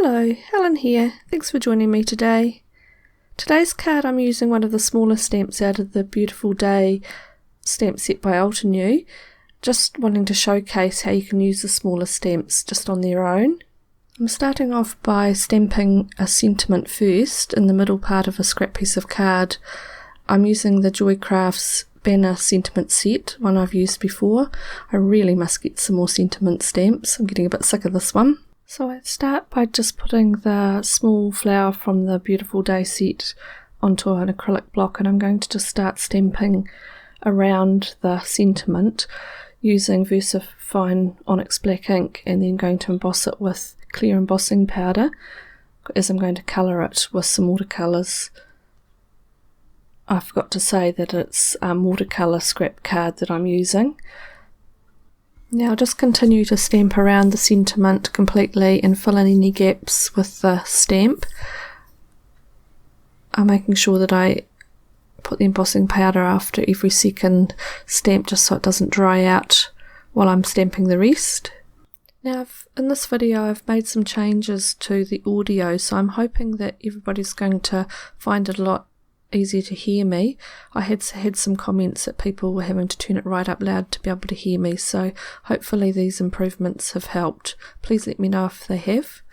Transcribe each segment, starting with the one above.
Hello, Helen here. Thanks for joining me today. Today's card I'm using one of the smaller stamps out of the Beautiful Day stamp set by Altenew. Just wanting to showcase how you can use the smaller stamps just on their own. I'm starting off by stamping a sentiment first in the middle part of a scrap piece of card. I'm using the Joy Crafts banner sentiment set, one I've used before. I really must get some more sentiment stamps. I'm getting a bit sick of this one. So I start by just putting the small flower from the Beautiful Day set onto an acrylic block, and I'm going to just start stamping around the sentiment using VersaFine Onyx Black ink, and then going to emboss it with clear embossing powder as I'm going to colour it with some watercolours. I forgot to say that it's a watercolour scrap card that I'm using. Now I'll just continue to stamp around the sentiment completely and fill in any gaps with the stamp. I'm making sure that I put the embossing powder after every second stamp just so it doesn't dry out while I'm stamping the rest. Now in this video I've made some changes to the audio, so I'm hoping that everybody's going to find it a lot easier to hear me. I had some comments that people were having to turn it right up loud to be able to hear me, so hopefully these improvements have helped. Please let me know if they have.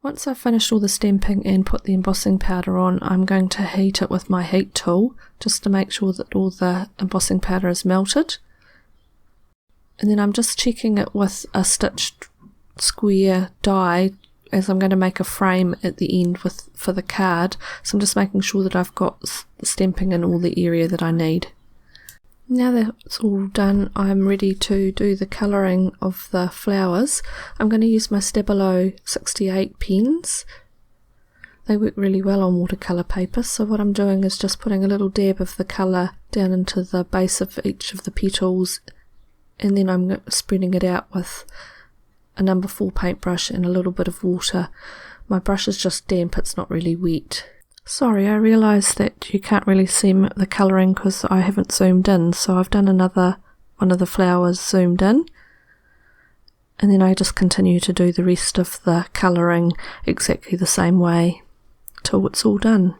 Once I've finished all the stamping and put the embossing powder on, I'm going to heat it with my heat tool just to make sure that all the embossing powder is melted. And then I'm just checking it with a stitched square die as I'm going to make a frame at the end for the card. So I'm just making sure that I've got stamping in all the area that I need. Now that it's all done, I'm ready to do the colouring of the flowers. I'm going to use my Stabilo 68 pens. They work really well on watercolour paper, so what I'm doing is just putting a little dab of the colour down into the base of each of the petals, and then I'm spreading it out with a number 4 paintbrush and a little bit of water. My brush is just damp, it's not really wet. Sorry, I realised that you can't really see the colouring because I haven't zoomed in, so I've done another one of the flowers zoomed in, and then I just continue to do the rest of the colouring exactly the same way till it's all done.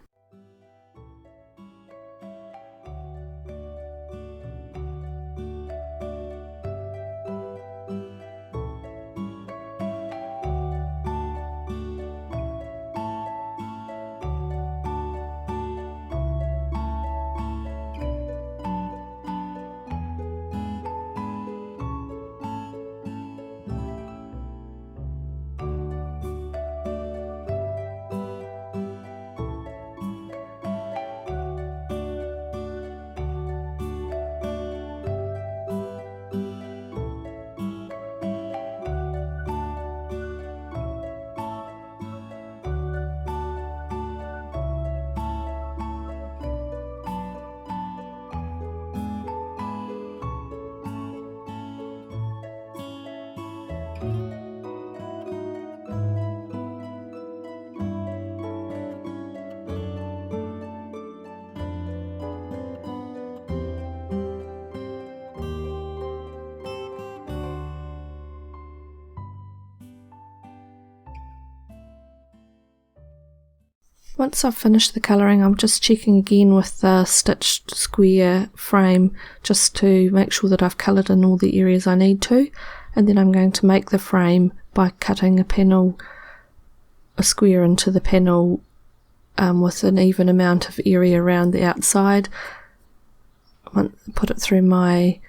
Once I've finished the colouring, I'm just checking again with the stitched square frame just to make sure that I've coloured in all the areas I need to, and then I'm going to make the frame by cutting a square into the panel with an even amount of area around the outside. Put it through my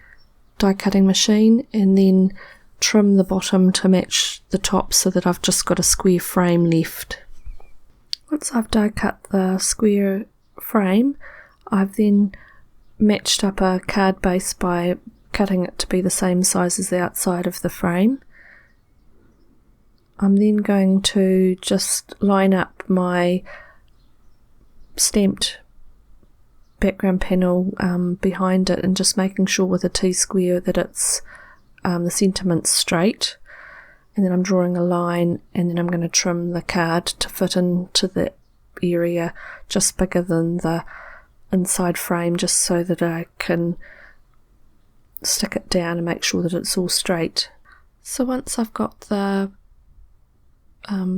die cutting machine and then trim the bottom to match the top so that I've just got a square frame left. Once I've die cut the square frame, I've then matched up a card base by cutting it to be the same size as the outside of the frame. I'm then going to just line up my stamped background panel behind it, and just making sure with a T-square that it's the sentiment's straight. And then I'm drawing a line, and then I'm going to trim the card to fit into the area just bigger than the inside frame, just so that I can stick it down and make sure that it's all straight. So once I've got the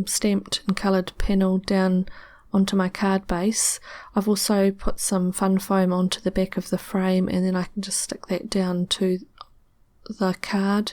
stamped and coloured panel down onto my card base, I've also put some fun foam onto the back of the frame, and then I can just stick that down to the card.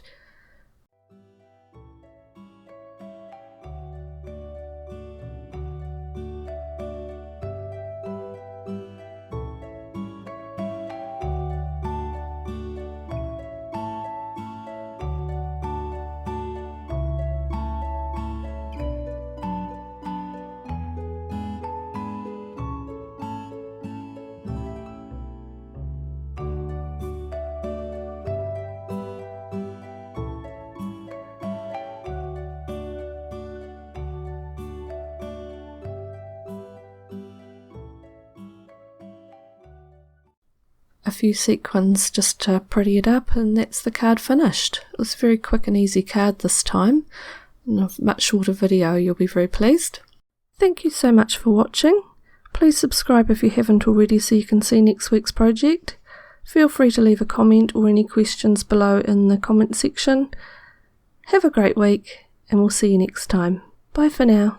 A few sequins just to pretty it up, and that's the card finished. It was a very quick and easy card this time. In a much shorter video, you'll be very pleased. Thank you so much for watching. Please subscribe if you haven't already so you can see next week's project. Feel free to leave a comment or any questions below in the comment section. Have a great week, and we'll see you next time. Bye for now.